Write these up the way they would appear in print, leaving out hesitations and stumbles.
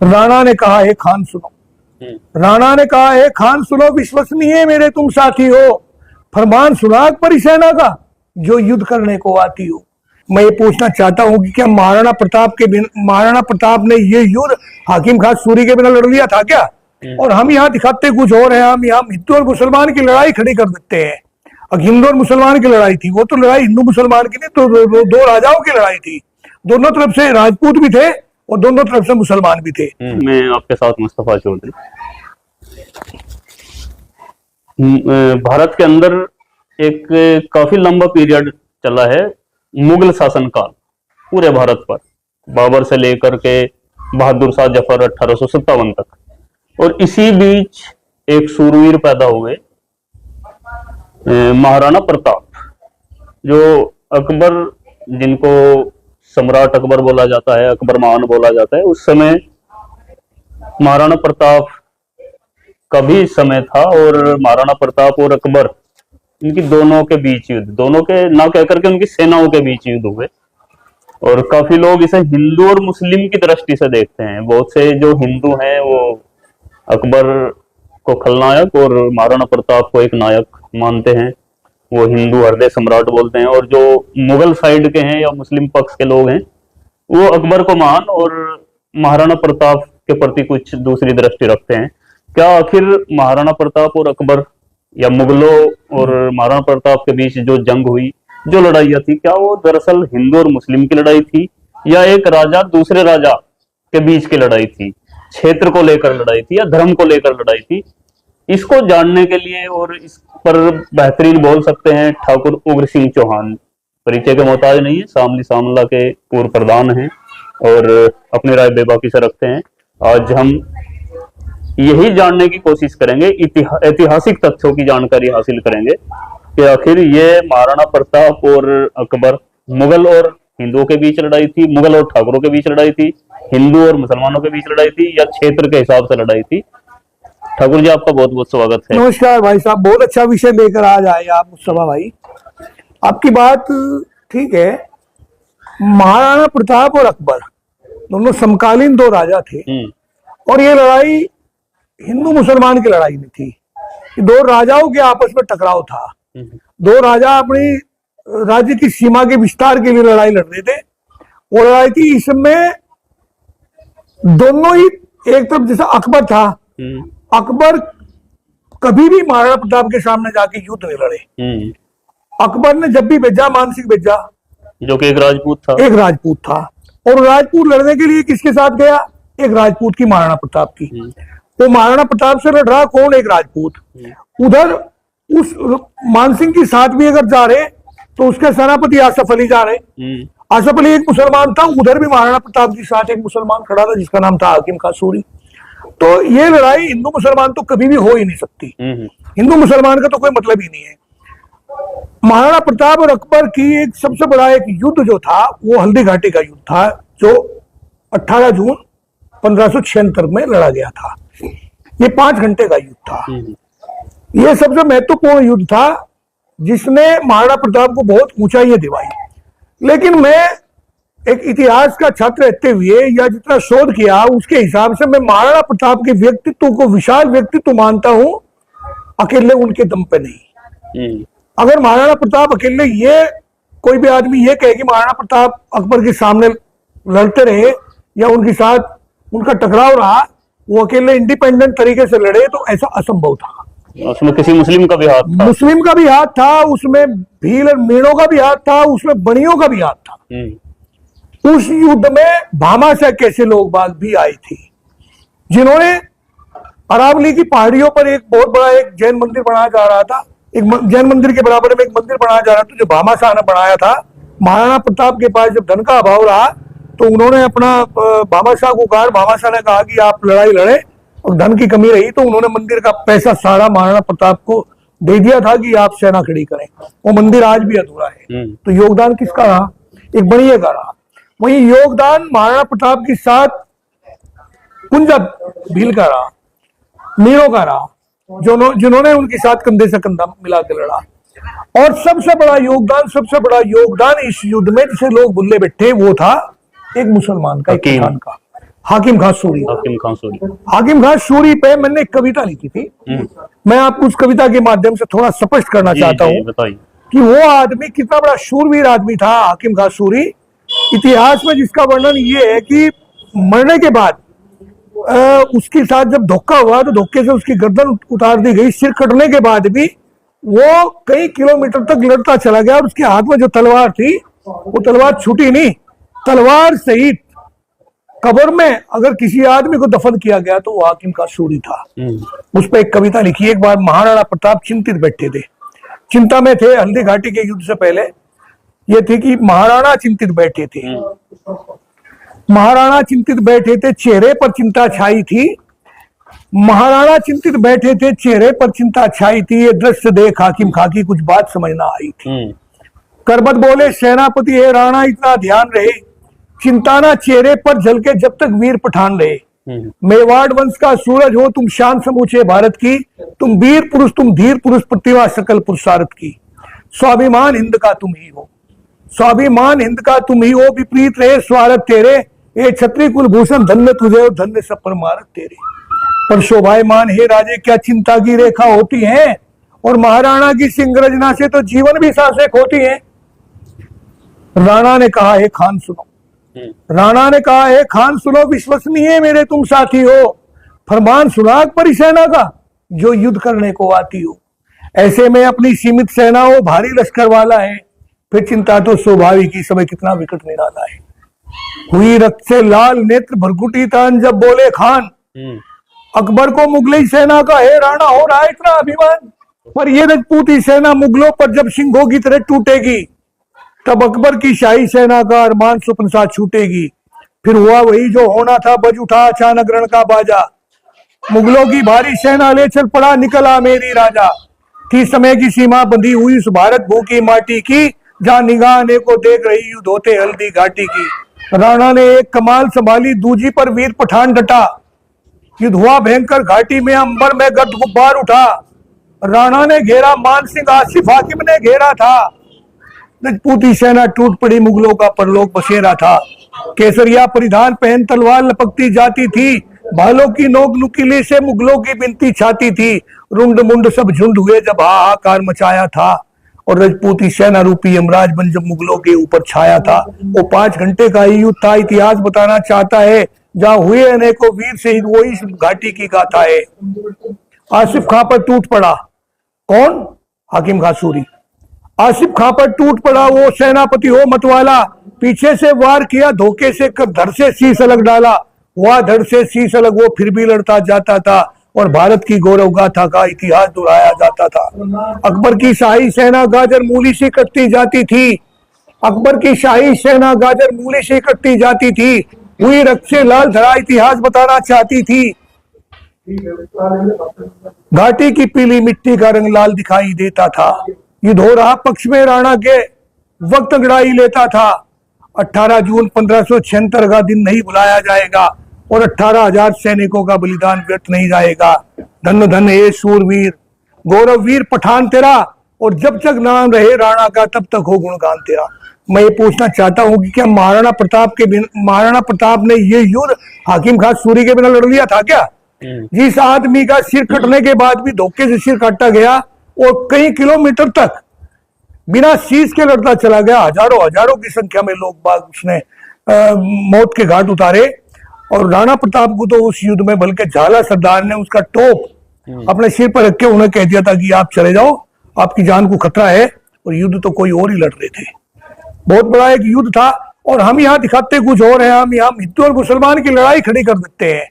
राणा ने कहा है खान सुनो, राणा ने कहा है खान सुनो, विश्वसनीय मेरे तुम साथी हो, फरमान सुना अकबरी सेना का जो युद्ध करने को आती हो। मैं ये पूछना चाहता हूं कि क्या महाराणा प्रताप ने ये युद्ध हाकिम खान सूरी के बिना लड़ लिया था क्या? और हम यहाँ दिखाते कुछ और हैं, हम यहाँ हिंदू और मुसलमान की लड़ाई खड़ी कर देते हैं। और हिंदू और मुसलमान की लड़ाई थी, वो तो लड़ाई हिंदू मुसलमान की नहीं, तो दो राजाओं की लड़ाई थी। दोनों तरफ से राजपूत भी थे और दोनों तरफ से मुसलमान भी थे। मैं आपके साथ मुस्तफा चौधरी। भारत के अंदर एक काफी लंबा पीरियड चला है मुगल शासनकाल पूरे भारत पर, बाबर से लेकर के बहादुर शाह जफर 1857 तक। और इसी बीच एक सूरवीर पैदा हुए महाराणा प्रताप, जो अकबर, जिनको सम्राट अकबर बोला जाता है, अकबर महान बोला जाता है, उस समय महाराणा प्रताप का भी समय था। और महाराणा प्रताप और अकबर, इनकी दोनों के बीच युद्ध, दोनों के ना कहकर के उनकी सेनाओं के बीच युद्ध हुए। और काफी लोग इसे हिंदू और मुस्लिम की दृष्टि से देखते हैं। बहुत से जो हिंदू हैं वो अकबर को खलनायक और महाराणा प्रताप को एक नायक मानते हैं, वो हिंदू हृदय सम्राट बोलते हैं। और जो मुगल साइड के हैं या मुस्लिम पक्ष के लोग हैं, वो अकबर को महान और महाराणा प्रताप के प्रति कुछ दूसरी दृष्टि रखते हैं। क्या आखिर महाराणा प्रताप और अकबर या मुगलों और महाराणा प्रताप के बीच जो जंग हुई, जो लड़ाइयाँ थी, क्या वो दरअसल हिंदू और मुस्लिम की लड़ाई थी या एक राजा दूसरे राजा के बीच की लड़ाई थी, क्षेत्र को लेकर लड़ाई थी या धर्म को लेकर लड़ाई थी? इसको जानने के लिए और इस पर बेहतरीन बोल सकते हैं ठाकुर उग्र सिंह चौहान। परिचय के मोहताज नहीं है, शामली शामला के पूर्व प्रधान हैं और अपनी राय बेबाकी से रखते हैं। आज हम यही जानने की कोशिश करेंगे, ऐतिहासिक तथ्यों की जानकारी हासिल करेंगे कि आखिर ये महाराणा प्रताप और अकबर मुगल और हिंदुओं के बीच लड़ाई थी, मुगल और ठाकुरों के बीच लड़ाई थी, हिंदू और मुसलमानों के बीच लड़ाई थी, या क्षेत्र के हिसाब से लड़ाई थी। ठाकुर जी, आपका बहुत बहुत स्वागत है। नमस्कार भाई साहब, बहुत अच्छा विषय लेकर आज आए आप मुस्तफा भाई। आपकी बात ठीक है। महाराणा प्रताप और अकबर दोनों समकालीन दो राजा थे और ये लड़ाई हिंदू मुसलमान की लड़ाई में थी। दो राजाओं के आपस में टकराव था। दो राजा अपनी राज्य की सीमा के विस्तार के लिए लड़ाई लड़ रहे थे। वो लड़ाई थी, इसमें दोनों ही, एक तरफ जैसा अकबर था, अकबर कभी भी महाराणा प्रताप के सामने जाके युद्ध नहीं लड़े। अकबर ने जब भी भेजा, मानसिंह भेजा, जो कि एक राजपूत था। और राजपूत लड़ने के लिए किसके साथ गया? एक राजपूत की, महाराणा प्रताप की। वो महाराणा प्रताप से लड़ रहा कौन? एक राजपूत। उधर उस मानसिंह के साथ भी अगर जा रहे तो उसके सेनापति आसफ अली जा रहे। आसफ अली एक मुसलमान था, उधर भी महाराणा प्रताप के साथ एक मुसलमान खड़ा था जिसका नाम था हाकिम खान सूरी। तो ये लड़ाई हिंदू मुसलमान तो कभी भी हो ही नहीं सकती। हिंदू मुसलमान का तो कोई मतलब ही नहीं है। महाराणा प्रताप और अकबर की एक सबसे बड़ा एक युद्ध जो था वो हल्दी घाटी का युद्ध था, जो 18 जून 1576 में लड़ा गया था। ये 5 घंटे का युद्ध था। ये सबसे महत्वपूर्ण युद्ध था जिसने महाराणा प्रताप को बहुत ऊंचाइयां दिवाई। लेकिन मैं एक इतिहास का छात्र रहते हुए या जितना शोध किया उसके हिसाब से मैं महाराणा प्रताप के व्यक्तित्व को विशाल व्यक्तित्व मानता हूं, अकेले उनके दम पे नहीं। अगर महाराणा प्रताप अकेले, ये कोई भी आदमी ये कहे कि महाराणा प्रताप अकबर के सामने लड़ते रहे या उनके साथ उनका टकराव रहा, वो अकेले इंडिपेंडेंट तरीके से लड़े, तो ऐसा असंभव था। उसमें किसी मुस्लिम का भी हाथ था। मुस्लिम का भी हाथ था, उसमें भील और मीणों का भी हाथ था, उसमें बनियों का भी हाथ था। उस युद्ध में भामाशाह कैसे लोग बाग भी आई थी, जिन्होंने अरावली की पहाड़ियों पर एक बहुत बड़ा एक जैन मंदिर बनाया जा रहा था। एक जैन मंदिर के बराबर में एक मंदिर बनाया जा रहा था जो भामाशाह ने बनाया था। महाराणा प्रताप के पास जब धन का अभाव रहा तो उन्होंने अपना भामाशाह को कहा, भामाशाह ने कहा कि आप लड़ाई लड़े, और धन की कमी रही तो उन्होंने मंदिर का पैसा सारा महाराणा प्रताप को दे दिया था कि आप सेना खड़ी करें। वो मंदिर आज भी अधूरा है। तो योगदान किसका रहा? एक बनिए का रहा। वही योगदान महाराणा प्रताप के साथ कुंजा भील का रहा, मीणों का रहा, जिन्होंने उनके साथ कंधे से कंधा मिला के लड़ा। और सबसे बड़ा योगदान इस युद्ध में जिसे लोग भूले बैठे, वो था एक मुसलमान का, एक किसान का। हाकिम खान सूरी। हाकिम खान सूरी। हाकिम खान सूरी पे मैंने एक कविता लिखी थी, मैं आपको उस कविता के माध्यम से थोड़ा स्पष्ट करना चाहता हूँ बताइए कि वो आदमी कितना बड़ा शूरवीर आदमी था हाकिम खान सूरी। इतिहास में जिसका वर्णन ये है कि मरने के बाद उसके साथ जब धोखा हुआ तो धोखे से उसकी गर्दन उतार दी गई। सिर कटने के बाद भी वो कई किलोमीटर तक लड़ता चला गया और उसके हाथ में जो तलवार थी वो तलवार छूटी नहीं। तलवार सहित कब्र में अगर किसी आदमी को दफन किया गया तो वो हाकिम खान सूरी था। उस पर एक कविता लिखी। एक बार महाराणा प्रताप चिंतित बैठे थे, चिंता में थे। हल्दी घाटी के युद्ध से पहले ये थी कि महाराणा चिंतित बैठे थे। महाराणा चिंतित बैठे थे, चेहरे पर चिंता छाई थी। महाराणा चिंतित बैठे थे, चेहरे पर चिंता छाई थी। ये दृश्य देख हाकिम खां की कुछ बात समझ ना आई थी। करबत बोले सेनापति हे राणा इतना ध्यान रहे, चिंता ना चेहरे पर झलके जब तक वीर पठान रहे। मेवाड़ वंश का सूरज हो तुम, शान समूचे भारत की। तुम वीर पुरुष, तुम धीर पुरुष, प्रतिभा सकल पुरुषार्थ की। स्वाभिमान हिंद का तुम ही हो, स्वाभिमान हिंद का तुम ही हो। विपरीत रहे स्वार्थ तेरे, ये छत्री कुलभूषण धन्य तुझे और धन्य सब परमार्थ तेरे। पर शोभायमान हे राजे क्या चिंता की रेखा होती है, और महाराणा की सिंह रजना से तो जीवन भी सार्थक होती है। राणा ने कहा हे खान सुनो, राणा ने कहा हे खान सुनो, विश्वसनीय मेरे तुम साथी हो। फरमान सुना अकबरी सेना का जो युद्ध करने को आती हो। ऐसे में अपनी सीमित सेना हो, भारी लश्कर वाला है, फिर चिंता तो स्वाभाविक ही, समय कितना विकट निराला है। हुई रक्त से लाल नेत्र भरकुटी तान जब बोले खान, अकबर को मुगलई सेना का हे राणा हो रहा है इतना अभिमान। पर ये राजपूती सेना मुगलों पर जब सिंहों की तरह टूटेगी, तब अकबर की शाही सेना का अरमान स्वप्न सा छूटेगी। फिर हुआ वही जो होना था, बज उठा अचानक रण का बाजा। मुगलों की भारी सेना ले चल पड़ा, निकला मेरी राजा। थी समय की सीमा बंधी हुई उस भारत भू की माटी की, जहां निगाह ने को देख रही युद्ध होते हल्दी घाटी की। राणा ने एक कमाल संभाली, दूजी पर वीर पठान डटा। युद्ध हुआ भयंकर घाटी में, अंबर में गर्द गुब्बार उठा। राणा ने घेरा मान सिंह, आसिफ हाकिम ने घेरा था। राजपूती सेना टूट पड़ी, मुगलों का परलोक बसेरा था। केसरिया परिधान पहन तलवार लपकती जाती थी, भालों की नोक नुकीली से मुगलों की बिनती छाती थी। रुंड मुंड सब झुंड हुए जब हाहाकार मचाया था, और राजपूती सेना रूपी यमराज बन जब मुगलों के ऊपर छाया था। वो 5 घंटे का ही युद्ध था, इतिहास बताना चाहता है, जहां हुए अनेकों वीर शहीद वो इस घाटी की गाथा है। आसिफ खां पर टूट पड़ा, कौन? हाकिम खां सूरी। आसिफ खां पर टूट पड़ा वो सेनापति हो मतवाला, पीछे से वार किया धोखे से, धड़ से शीश अलग डाला। हुआ धड़ से शीश अलग, वो फिर भी लड़ता जाता था, और भारत की गौरव गाथा का इतिहास दोहराया जाता था। अकबर की शाही सेना गाजर मूली से कटती जाती थी, अकबर की शाही सेना गाजर मूली से कटती जाती थी। हुई रक्त से लाल धरा इतिहास बताना चाहती थी। घाटी की पीली मिट्टी का रंग लाल दिखाई देता था। युद्ध हो रहा पक्ष में राणा के, वक्त अंगड़ाई लेता था। 18 जून 1576 का दिन नहीं भुलाया जाएगा, और 18,000 सैनिकों का बलिदान व्यर्थ नहीं जाएगा। धन्य धन्य ये शूरवीर, गौरव वीर पठान तेरा, और जब तक नाम रहे राणा का तब तक हो गुणगान तेरा। मैं ये पूछना चाहता हूं कि क्या महाराणा प्रताप ने ये युद्ध हाकिम खान सूरी के बिना लड़ लिया था क्या? जिस आदमी का सिर कटने के बाद भी धोखे से सिर काटा गया, और कई किलोमीटर तक बिना शीश के लड़ता चला गया। हजारों की संख्या में लोग बाग उसने मौत के घाट उतारे। और राणा प्रताप को तो उस युद्ध में बल्कि झाला सरदार ने उसका टोप अपने सिर पर रख के उन्हें कह दिया था कि आप चले जाओ, आपकी जान को खतरा है। और युद्ध तो कोई और ही लड़ रहे थे। बहुत बड़ा एक युद्ध था, और हम यहाँ दिखाते कुछ और है। हम यहाँ हिंदू और मुसलमान की लड़ाई खड़ी कर देते हैं।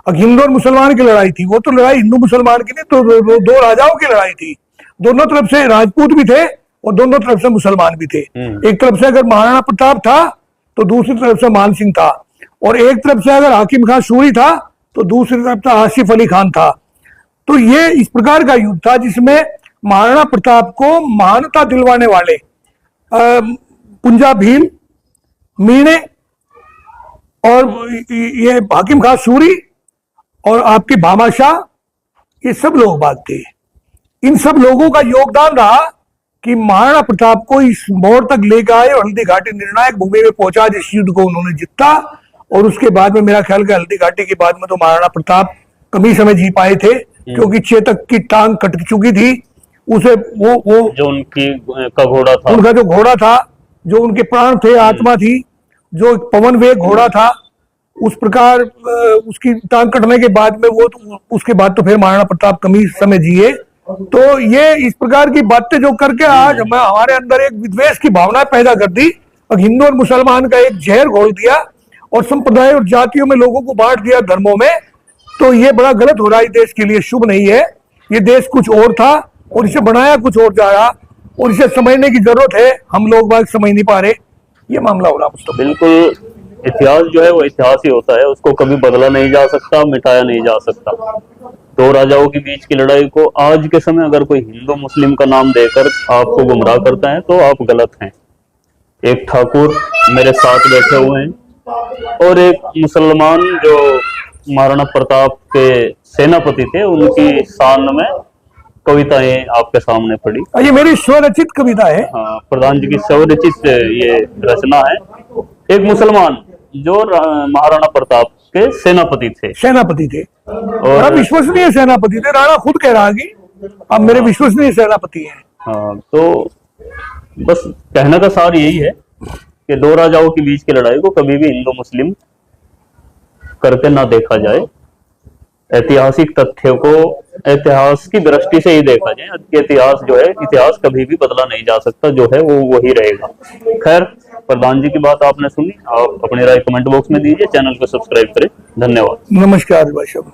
अब हिंदू और मुसलमान की लड़ाई थी, वो तो लड़ाई हिंदू मुसलमान की नहीं, तो दो राजाओं की लड़ाई थी। दोनों तरफ से राजपूत भी थे और दोनों तरफ से मुसलमान भी थे। एक तरफ से अगर महाराणा प्रताप था तो दूसरी तरफ से मान सिंह था, और एक तरफ से अगर हाकिम खान सूरी था तो दूसरी तरफ से आसिफ अली खान था। तो ये इस प्रकार का युद्ध था जिसमें महाराणा प्रताप को महानता दिलवाने वाले पुंजा भील, मीणे और ये हाकिम खान सूरी और आपके भामाशाह, ये सब लोग बात थे। इन सब लोगों का योगदान रहा कि महाराणा प्रताप को इस मोड़ तक लेकर आए और हल्दी घाटी निर्णायक भूमि में पहुंचा, जिस युद्ध को उन्होंने जीता। और उसके बाद में मेरा ख्याल कि हल्दी घाटी के बाद में तो महाराणा प्रताप कम ही समय जी पाए थे, क्योंकि चेतक की टांग कट चुकी थी। उसे वो जो उनकी का घोड़ा था, उनका जो घोड़ा था, जो उनके प्राण थे, आत्मा थी, जो पवन वेग घोड़ा था, उस प्रकार उसकी टांग कटने के बाद में वो तो, उसके बाद तो फिर महाराणा प्रताप कम ही समय जिए। तो ये इस प्रकार की बातें जो करके आज हमारे अंदर एक विद्वेष की भावना पैदा कर दी और हिंदू और मुसलमान का एक जहर घोल दिया और संप्रदाय और जातियों में लोगों को बांट दिया धर्मों में। तो ये बड़ा गलत हो रहा है, देश के लिए शुभ नहीं है। ये देश कुछ और था और इसे बनाया कुछ और जा रहा, और इसे समझने की जरूरत है। हम लोग बात समझ नहीं पा रहे, ये मामला हो रहा मुझको। बिल्कुल। इतिहास जो है वो इतिहास ही होता है, उसको कभी बदला नहीं जा सकता, मिटाया नहीं जा सकता। दो राजाओं के बीच की लड़ाई को आज के समय अगर कोई हिंदू मुस्लिम का नाम देकर आपको गुमराह करता है तो आप गलत हैं। एक ठाकुर मेरे साथ बैठे हुए हैं और एक मुसलमान जो महाराणा प्रताप के सेनापति थे, उनकी शान में कविताएं आपके सामने पड़ी। ये मेरी स्वरचित कविता है। हाँ, प्रधान जी की स्वरचित ये रचना है। एक मुसलमान जो महाराणा प्रताप के सेनापति थे, बड़ा विश्वसनीय सेनापति थे। राणा खुद कह रहा कि अब मेरे विश्वसनीय सेनापति हैं। हाँ, तो बस कहने का सार यही है कि दो राजाओं के बीच की लड़ाई को कभी भी हिंदू मुस्लिम करते ना देखा जाए। ऐतिहासिक तथ्य को इतिहास की दृष्टि से ही देखा जाए। इतिहास जो है, इतिहास कभी भी बदला नहीं जा सकता, जो है वो वही रहेगा। खैर, प्रधान जी की बात आपने सुनी, आप अपनी राय कमेंट बॉक्स में दीजिए, चैनल को सब्सक्राइब करें। धन्यवाद। नमस्कार भाई साहब।